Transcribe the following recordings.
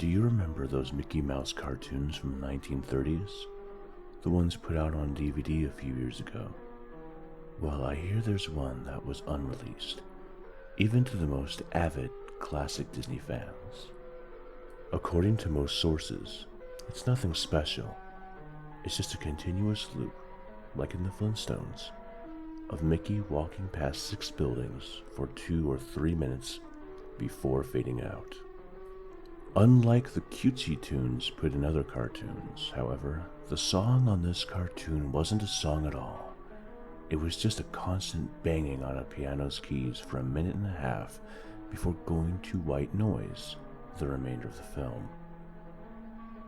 Do you remember those Mickey Mouse cartoons from the 1930s? The ones put out on DVD a few years ago? Well, I hear there's one that was unreleased, even to the most avid classic Disney fans. According to most sources, it's nothing special. It's just a continuous loop, like in the Flintstones, of Mickey walking past 6 buildings for 2 or 3 minutes before fading out. Unlike the cutesy tunes put in other cartoons, however, the song on this cartoon wasn't a song at all. It was just a constant banging on a piano's keys for 1.5 minutes before going to white noise the remainder of the film.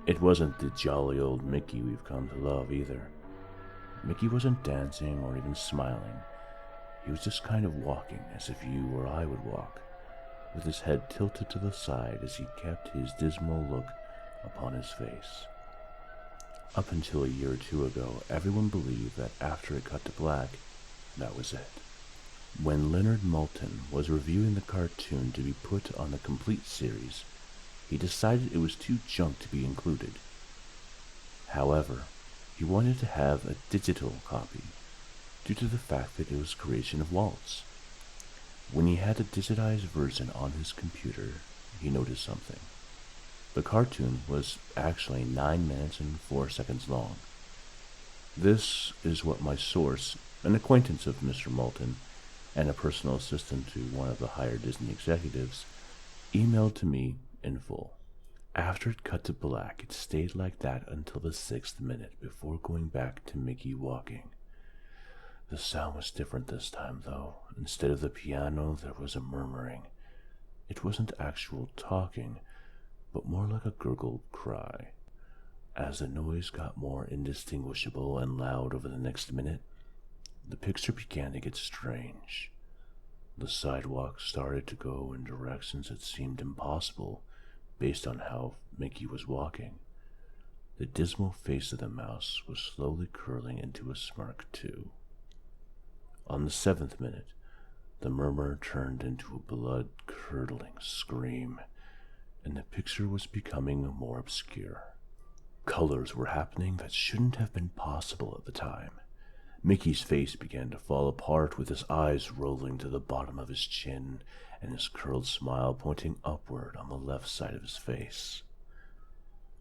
It wasn't the jolly old Mickey we've come to love either. Mickey wasn't dancing or even smiling. He was just kind of walking as if you or I would walk, with his head tilted to the side as he kept his dismal look upon his face. Up until a year or two ago, everyone believed that after it cut to black, that was it. When Leonard Maltin was reviewing the cartoon to be put on the complete series, he decided it was too junk to be included. However, he wanted to have a digital copy, due to the fact that it was a creation of Walt's. When he had a digitized version on his computer, he noticed something. The cartoon was actually 9 minutes and 4 seconds long. This is what my source, an acquaintance of Mr. Maltin, and a personal assistant to one of the higher Disney executives, emailed to me in full. After it cut to black, it stayed like that until the 6th minute before going back to Mickey walking. The sound was different this time, though. Instead of the piano, there was a murmuring. It wasn't actual talking, but more like a gurgled cry. As the noise got more indistinguishable and loud over the next minute, the picture began to get strange. The sidewalk started to go in directions that seemed impossible based on how Mickey was walking. The dismal face of the mouse was slowly curling into a smirk, too. On the 7th minute, the murmur turned into a blood-curdling scream, and the picture was becoming more obscure. Colors were happening that shouldn't have been possible at the time. Mickey's face began to fall apart with his eyes rolling to the bottom of his chin and his curled smile pointing upward on the left side of his face.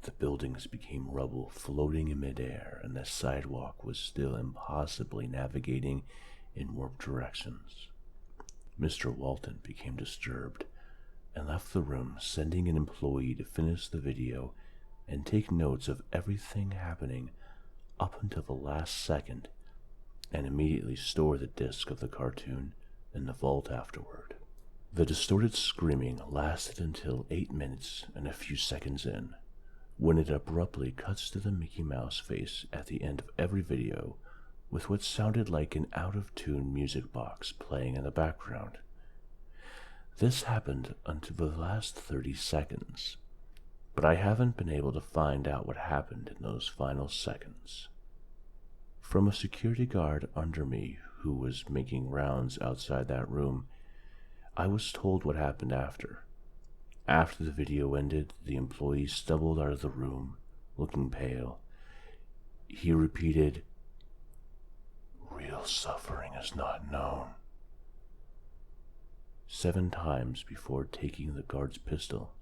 The buildings became rubble floating in midair, and the sidewalk was still impossibly navigating in warped directions. Mr. Walton became disturbed and left the room, sending an employee to finish the video and take notes of everything happening up until the last second, and immediately store the disc of the cartoon in the vault afterward. The distorted screaming lasted until 8 minutes and a few seconds in, when it abruptly cuts to the Mickey Mouse face at the end of every video, with what sounded like an out-of-tune music box playing in the background. This happened until the last 30 seconds, but I haven't been able to find out what happened in those final seconds. From a security guard under me who was making rounds outside that room, I was told what happened after. After the video ended, the employee stumbled out of the room, looking pale. He repeated, "Real suffering is not known," 7 times before taking the guard's pistol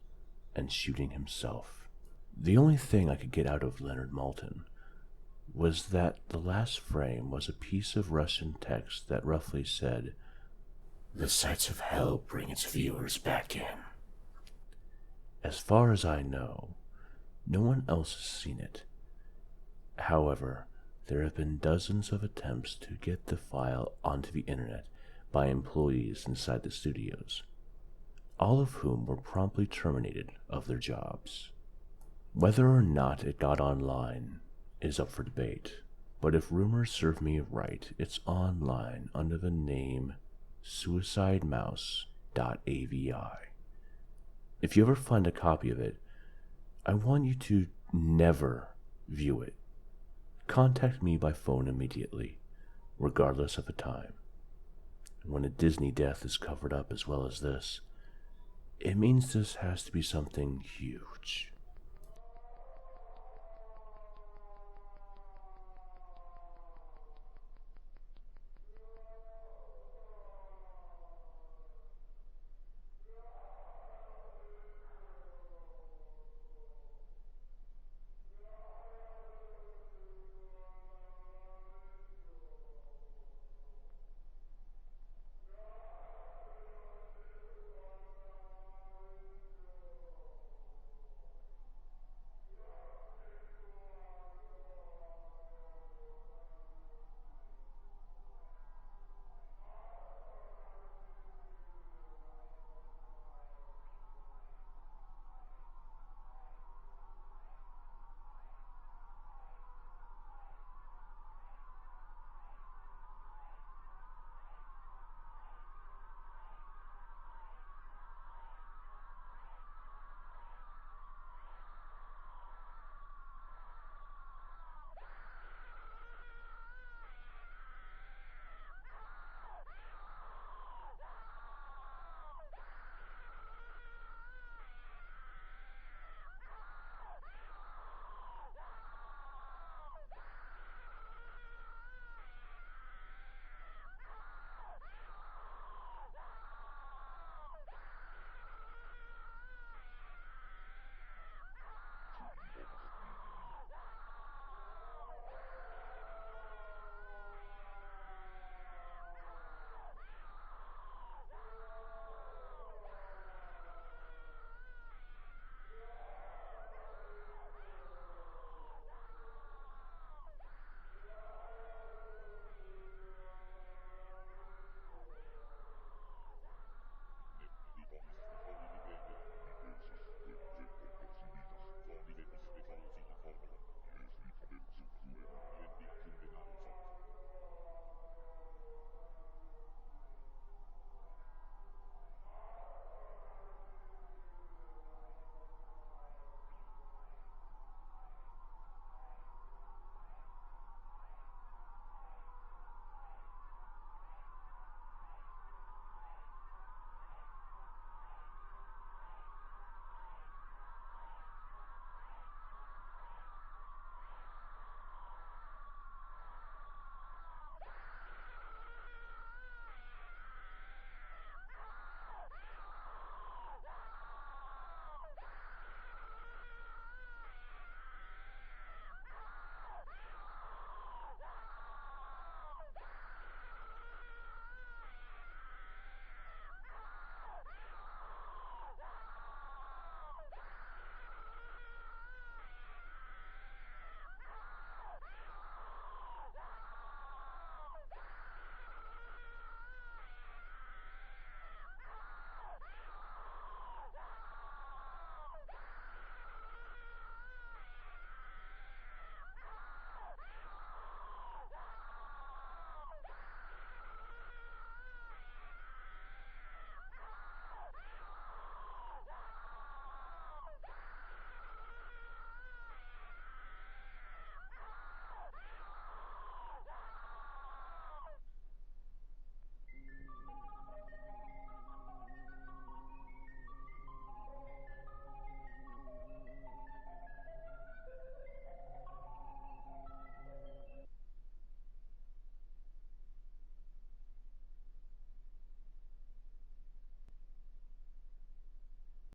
and shooting himself. The only thing I could get out of Leonard Maltin was that the last frame was a piece of Russian text that roughly said, "The sights of hell bring its viewers back in." As far as I know, no one else has seen it. However, there have been dozens of attempts to get the file onto the internet by employees inside the studios, all of whom were promptly terminated of their jobs. Whether or not it got online is up for debate, but if rumors serve me right, it's online under the name Suicidemouse.avi. If you ever find a copy of it, I want you to never view it. Contact me by phone immediately, regardless of the time. When a Disney death is covered up as well as this, it means this has to be something huge.